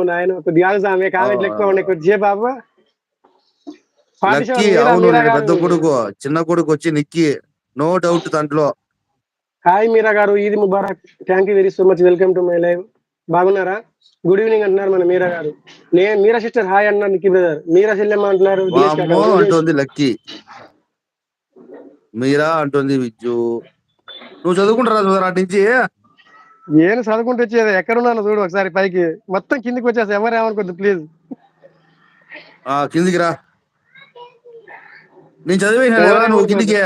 నాయన కొద్దిగా ఆగు సామి, కామెంట్లు ఎక్కువ ఉన్నాయి, కొద్దిగా బాబు. లక్కీ 47 అవును, మీరా నేను గారు. పెద్ద కొడుకు, చిన్న కొడుకు వచ్చి నిక్కీ, నో డౌట్ దాంట్లో. హాయ్ మీరా గారు, Eid Mubarak. Thank you very so much, welcome to my live. బాగున్నారా? గుడ్ ఈవినింగ్ అంటున్నారు మన మీరా గారు. నేను మీరా సిస్టర్ హాయ్ అన్నారు, నిక్కీ బ్రదర్. మీరా చెల్లెమ్మ అంటున్నారు దినేష్ కాకా. వామ్మో అంటుంది లక్కీ. మీరా అంటుంది విజ్జు. నువ్వు చదువుకుంటారా అటు నుంచి? నేను చదువుకుంటూ వచ్చేది, ఎక్కడున్నాను చూడు ఒకసారి పైకి, మొత్తం కిందికి వచ్చేస్తా, ఎవరేమనుకోద్దు ప్లీజ్. కిందికి రా, నేను చదివేసిన ఎలా నువ్వు కిందికి.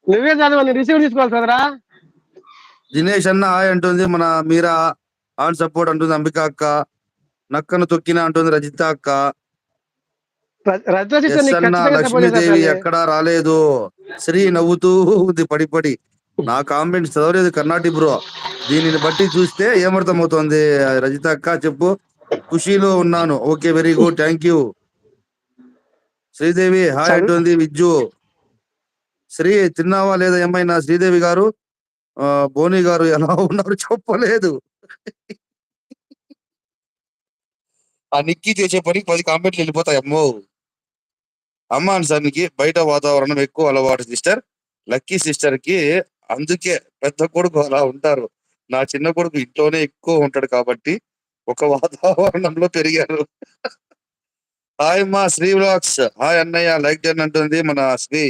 నువ్వే చదువు, నేను రిసీవ్ తీసుకోవాలి సదరా. దినేష్ అన్న హాయ్ అంటుంది మన మీరా. ఆన్ సపోర్ట్ అంటుంది అంబిక అక్క. నక్కను తొక్కిన అంటుంది రజిత అక్క. ఎస్ అన్న లక్ష్మీదేవి ఎక్కడా రాలేదు. శ్రీ నవ్వుతూ ఉంది పడి. నా కామెంట్స్ చదవలేదు కర్ణాటి బ్రో. దీనిని బట్టి చూస్తే ఏమర్థమవుతోంది రజిత అక్క చెప్పు. ఖుషీలో ఉన్నాను. Okay very good, thank you. Sridevi hi అంటుంది విజ్జు. శ్రీ తిన్నావా లేదా ఏమైనా? శ్రీదేవి గారు బోని గారు ఎలా ఉన్నారు చెప్పలేదు. ఆ నిక్కీ చేసే పనికి 10 కామెంట్లు వెళ్ళిపోతాయి అమ్మో. అమ్మా అన్సార్నికి బయట వాతావరణం ఎక్కువ అలవాటు సిస్టర్. లక్కీ సిస్టర్ కి అందుకే పెద్ద కొడుకు అలా ఉంటారు. నా చిన్న కొడుకు ఇంట్లోనే ఎక్కువ ఉంటాడు కాబట్టి ఒక వాతావరణంలో పెరిగారు. హాయ్ మా శ్రీ వ్లాగ్స్. హాయ్ అన్నయ్య, లైక్ చేయండి అంటుంది మన శ్రీ.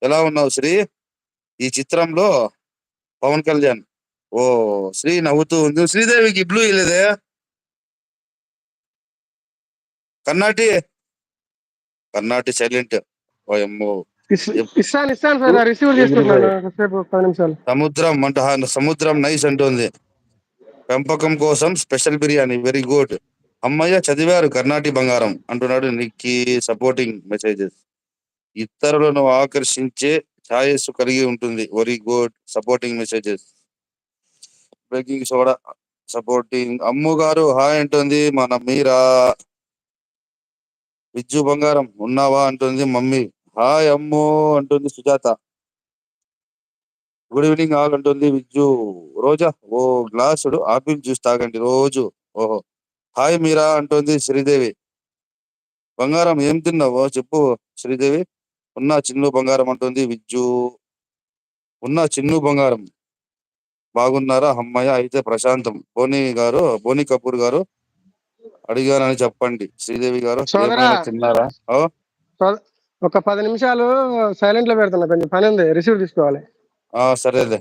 ఎలా ఉన్నావు శ్రీ? ఈ చిత్రంలో పవన్ కళ్యాణ్. ఓ శ్రీ నవ్వుతూ ఉంది. శ్రీదేవికి బ్లూ ఇలేదే కర్ణాటి సైలెంట్. ఓయమ్మో. సముద్రం అంట, సముద్రం నైస్ అంటుంది. పెంపకం కోసం స్పెషల్ బిర్యానీ వెరీ గుడ్. అమ్మయ్య చదివారు కర్ణాటి బంగారం అంటున్నాడు నిక్కీ. Supporting messages. ఇతరులను ఆకర్షించే ఛాయస్సు కలిగి ఉంటుంది. Very good supporting messages. Baking soda supporting. Ammu గారు హాయ్ అంటుంది మన మీరా. విజ్జు బంగారం ఉన్నావా అంటుంది మమ్మీ. హాయ్ అమ్ము అంటుంది సుజాత. గుడ్ ఈవినింగ్ ఆల్ అంటుంది విజ్జు. రోజా ఓ గ్లాసుడు ఆపిల్ జ్యూస్ తాగండి రోజు. ఓహో. హాయ్ మీరా అంటుంది శ్రీదేవి. బంగారం ఏం తిన్నావో చెప్పు శ్రీదేవి. ఉన్నా చిన్ను బంగారం అంటుంది విజ్జు. ఉన్నా చిన్ను బంగారం. బాగున్నారా? అమ్మయ్య అయితే ప్రశాంతం. బోని కపూర్ గారు అడిగానని చెప్పండి. శ్రీదేవి గారు ఏమైనా తిన్నారా? ఒక 10 నిమిషాలు సైలెంట్ లో పెడుతున్నా, కొంచెం పని ఉంది, రిసీవ్ తీసుకోవాలి. సరేలే.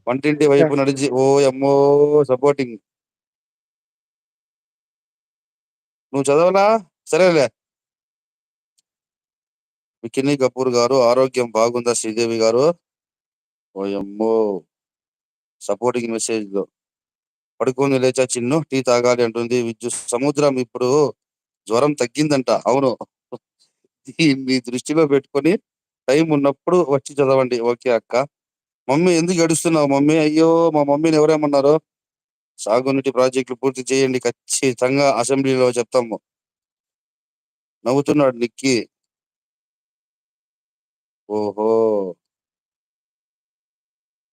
వంటింటి వైపు నడిచి ఓ అమ్మో సపోర్టింగ్. నువ్వు చదవలా? సరేలే. బికినీ కపూర్ గారు ఆరోగ్యం బాగుందా శ్రీదేవి గారు? ఓయమ్మో సపోర్టింగ్ మెసేజ్ లో. పడుకొని లేచా చిన్ను, టీ తాగాలి అంటుంది విద్యు. సముద్రం ఇప్పుడు జ్వరం తగ్గిందంట. అవును, దీన్ని దృష్టిలో పెట్టుకొని టైం ఉన్నప్పుడు వచ్చి చదవండి. ఓకే అక్క. మమ్మీ ఎందుకు ఏడుస్తున్నావు మమ్మీ? అయ్యో మా మమ్మీని ఎవరేమన్నారు? సాగునీటి ప్రాజెక్టులు పూర్తి చేయండి, ఖచ్చితంగా అసెంబ్లీలో చెప్తాము. నవ్వుతున్నాడు నిక్కీ. ఓహో,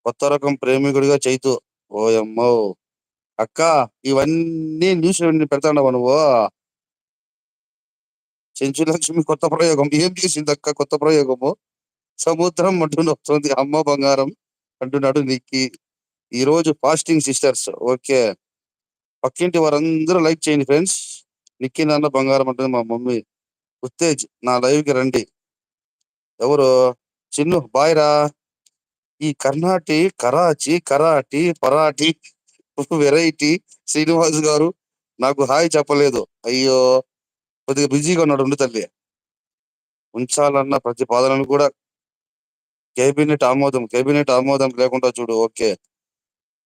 కొత్త రకం ప్రేమికుడిగా చైతు. ఓయమ్మో అక్క, ఇవన్నీ న్యూస్ పెడతాడవా నువ్వు? చెంచులక్ష్మి కొత్త ప్రయోగం ఏం చేసింది అక్క? కొత్త ప్రయోగము సముద్రం అంటూ వస్తుంది. అమ్మ బంగారం అంటున్నాడు నిక్కీ. ఈ రోజు ఫాస్టింగ్ సిస్టర్స్. ఓకే, పక్కింటి వారందరూ లైక్ చేయండి ఫ్రెండ్స్. నిక్కీ నాన్న బంగారం అంటుంది మా మమ్మీ. ఉత్తేజ్ నా లైవ్ కి రండి. ఎవరు? చిన్ను బాయ్ రా. ఈ కరాచీ పరాఠీ వెరైటీ శ్రీనివాస్ గారు నాకు హాయ్ చెప్పలేదు. అయ్యో కొద్దిగా బిజీగా ఉన్నాడు. ఉండు తల్లి. ఉంచాలన్న ప్రతిపాదనను కూడా కేబినెట్ ఆమోదం లేకుండా చూడు. ఓకే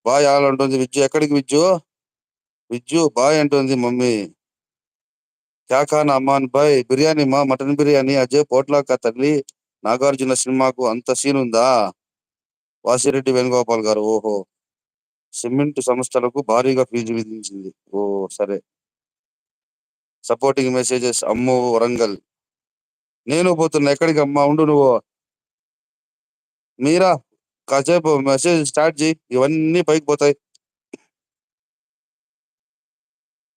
బాయ్ ఆల్ అంటుంది విజ్జు. ఎక్కడికి విజ్జు బాయ్ అంటుంది మమ్మీ. క్యా ఖానా అమ్మాన్ బాయ్? బిర్యానీ మా మటన్ బిర్యానీ. అజయ్ పోట్లాక తల్లి. నాగార్జున సినిమాకు అంత సీన్ ఉందా? వాసిరెడ్డి వేణుగోపాల్ గారు. ఓహో, సిమెంట్ సంస్థలకు భారీగా ఫీజు విధించింది. ఓ సరే. Supporting messages. అమ్ము వరంగల్. నేను పోతున్నా. ఎక్కడికి అమ్మా? ఉండు నువ్వు. మీరా కాసేపు మెసేజ్ స్టార్ట్ చేయి, ఇవన్నీ పైకి పోతాయి.